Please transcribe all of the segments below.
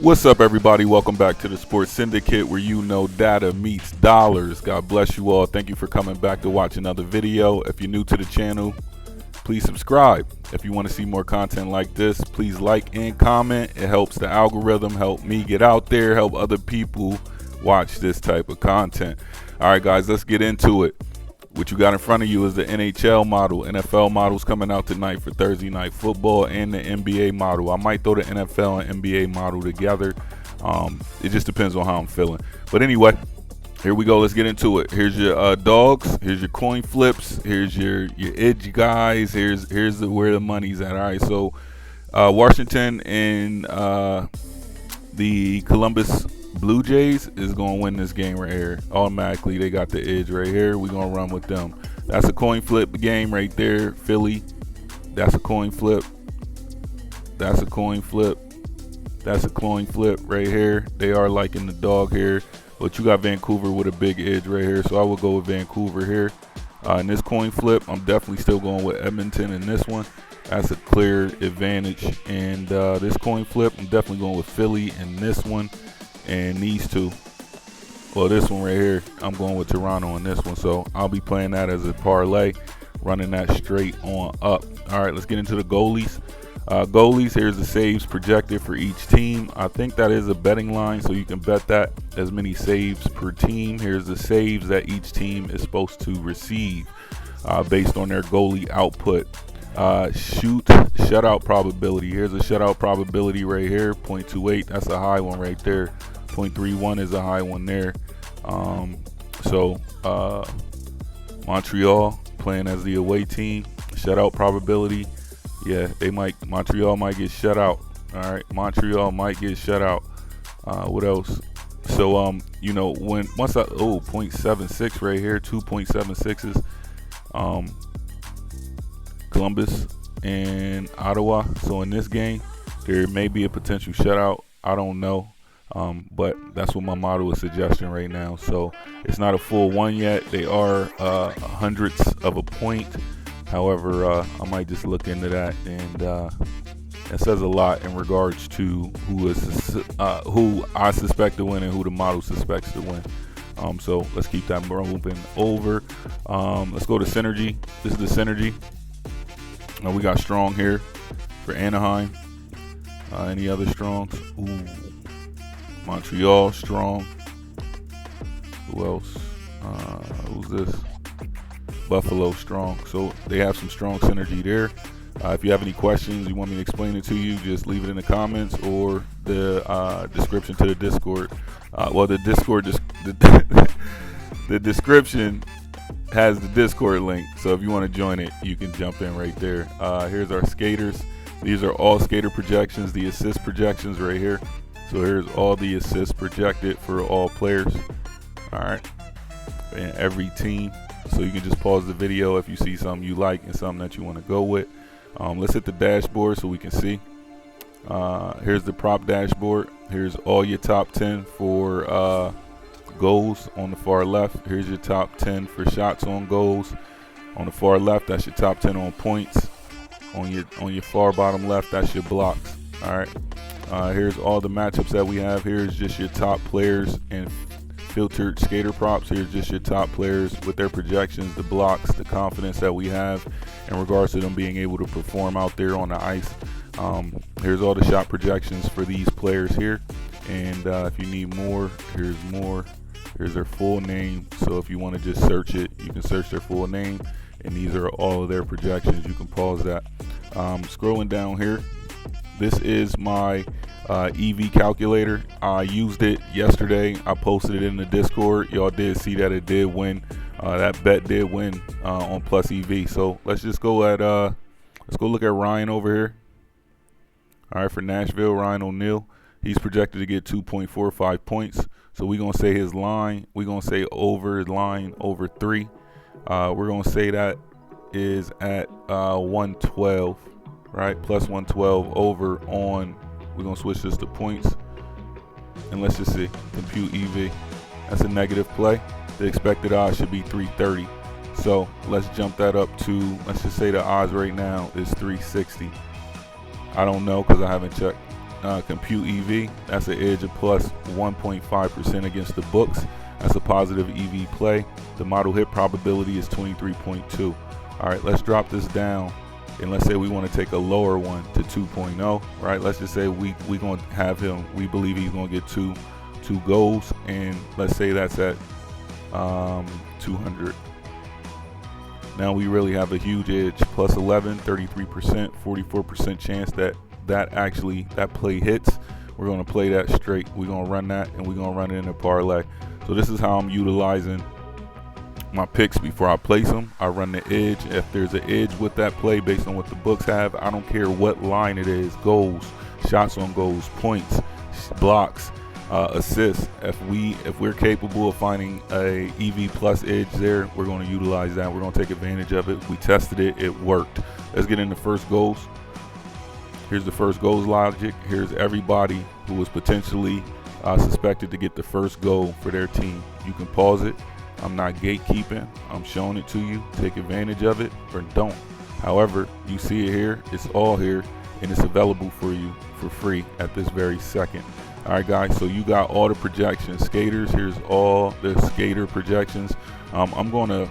What's up, everybody? Welcome back to the Sports Syndicate, where you know data meets dollars. God bless you all. Thank you for coming back to watch another video. If you're new to the channel, please subscribe. If you want to see more content like this, please like and comment. It helps the algorithm, help me get out there, help other people watch this type of content. All right, guys, let's get into it. What you got in front of you is the NHL model. NFL model's coming out tonight for Thursday Night Football, and the NBA model. I might throw the NFL and NBA model together. It just depends on how I'm feeling. But anyway, here we go. Let's get into it. Here's your dogs. Here's your coin flips. Here's your edge guys. Here's where the money's at. All right, so Washington and the Columbus Blue Jays is going to win this game right here. Automatically, they got the edge right here. We're going to run with them. That's a coin flip game right there. Philly, that's a coin flip. That's a coin flip. That's a coin flip right here. They are liking the dog here. But you got Vancouver with a big edge right here, so I will go with Vancouver here. In this coin flip, I'm definitely still going with Edmonton in this one. That's a clear advantage. And this coin flip, I'm definitely going with Philly in this one. And these two, well, this one right here, I'm going with Toronto on this one. So I'll be playing that as a parlay, running that straight on up. All right, let's get into the goalies. Goalies, here's the saves projected for each team. I think that is a betting line, so you can bet that as many saves per team. Here's the saves that each team is supposed to receive based on their goalie output. Shutout probability. Here's a shutout probability right here, 0.28. That's a high one right there. 0.31 is a high one there. Montreal playing as the away team. Shutout probability. Yeah, Montreal might get shut out. All right, Montreal might get shut out. What else? So once 0.76 right here, 2.76s. Columbus and Ottawa. So in this game, there may be a potential shutout. I don't know. But that's what my model is suggesting right now. So it's not a full one yet. They are hundredths of a point. However, I might just look into that, and it says a lot in regards to who I suspect to win and who the model suspects to win. So let's keep that moving over. Let's go to synergy. This is the synergy. We got strong here for Anaheim. Any other strongs? Ooh. Montreal strong. Who else? Who's this? Buffalo strong. So they have some strong synergy there. If you have any questions, you want me to explain it to you, just leave it in the comments or the description to the Discord. The description has the Discord link, so if you want to join it, you can jump in right there. Here's our skaters. These are all skater projections, the assist projections right here. So here's all the assists projected for all players. All right, and every team. So you can just pause the video if you see something you like and something that you want to go with. Let's hit the dashboard so we can see. Here's the prop dashboard. Here's all your top 10 for goals on the far left. Here's your top 10 for shots on goals. On the far left, that's your top 10 on points. On your far bottom left, that's your blocks. All right. Here's all the matchups that we have. Here's just your top players and filtered skater props. Here's just your top players with their projections, the blocks, the confidence that we have in regards to them being able to perform out there on the ice. Here's all the shot projections for these players here. And if you need more, here's more. Here's their full name. So if you want to just search it, you can search their full name. And these are all of their projections. You can pause that. Scrolling down here, this is my EV calculator. I used it yesterday. I posted it in the Discord. Y'all did see that it did win. That bet did win on plus EV. So let's just go let's go look at Ryan over here. All right, for Nashville, Ryan O'Neal, he's projected to get 2.45 points. So we're gonna say his line. We're gonna say over his line over 3. We're gonna say that is at 112, right? Plus 112 over on. We're going to switch this to points. And let's just see. Compute EV. That's a negative play. The expected odds should be 330. So let's jump that up to, let's just say the odds right now is 360. I don't know because I haven't checked. compute EV. That's an edge of plus 1.5% against the books. That's a positive EV play. The model hit probability is 23.2. All right, let's drop this down, and let's say we want to take a lower one to 2.0. Right, let's just say we going to have him. We believe he's going to get two goals, and let's say that's at 200. Now we really have a huge edge. Plus 11, 33%, 44% chance that play hits. We're going to play that straight. We're going to run that, and we're going to run it in a parlay. So this is how I'm utilizing my picks before I place them. I run the edge. If there's an edge with that play based on what the books have, I don't care what line it is, goals, shots on goals, points, blocks, assists. If we're capable of finding a EV plus edge there, we're going to utilize that. We're going to take advantage of it. We tested it. It worked. Let's get into first goals. Here's the first goals logic. Here's everybody who was potentially suspected to get the first goal for their team. You can pause it. I'm not gatekeeping. I'm showing it to you. Take advantage of it or don't. However, you see it here. It's all here, and it's available for you for free at this very second. All right, guys, so you got all the projections. Skaters, here's all the skater projections. I'm going to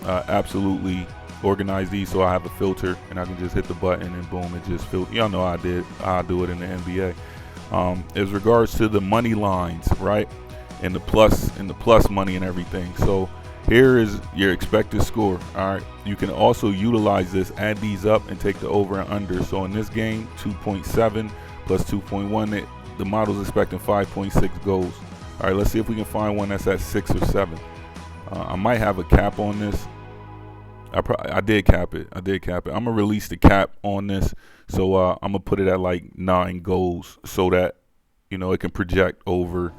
absolutely organize these so I have a filter, and I can just hit the button and boom, it just filters. Y'all know I do it in the NBA. As regards to the money lines, right, and the plus money and everything. So here is your expected score. All right, you can also utilize this, add these up, and take the over and under. So in this game, 2.7 plus 2.1. The model's expecting 5.6 goals. All right, let's see if we can find one that's at 6 or 7. I might have a cap on this. I did cap it. I'm gonna release the cap on this, so I'm gonna put it at like 9 goals, so that it can project over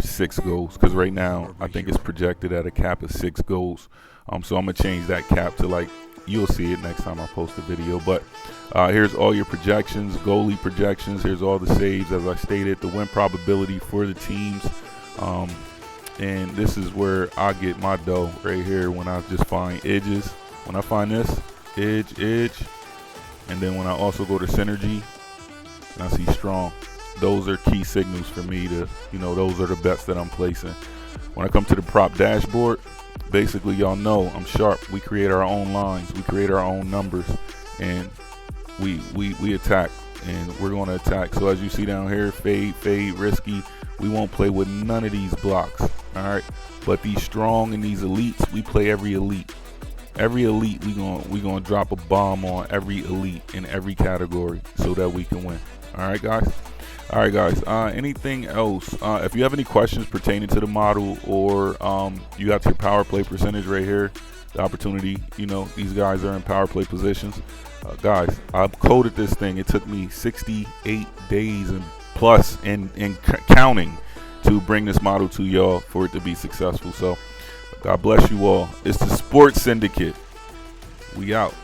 6 goals. Because right now I think it's projected at a cap of 6 goals. So I'm gonna change that cap to like, you'll see it next time I post a video. But here's all your projections, goalie projections. Here's all the saves, as I stated, the win probability for the teams. And this is where I get my dough right here, when I just find edges. When I find this edge, and then when I also go to synergy and I see strong, those are key signals for me to, those are the bets that I'm placing. When I come to the prop dashboard, basically, y'all know I'm sharp. We create our own lines, we create our own numbers, and we attack, and we're going to attack. So as you see down here, fade, risky. We won't play with none of these blocks. All right, but these strong and these elites, we play every elite. Every elite, we gonna drop a bomb on every elite in every category so that we can win. All right, guys. Anything else? If you have any questions pertaining to the model, or you got your power play percentage right here, the opportunity, these guys are in power play positions. Guys, I've coded this thing. It took me 68 days and plus and counting to bring this model to y'all for it to be successful. So God bless you all. It's the Sports Syndicate. We out.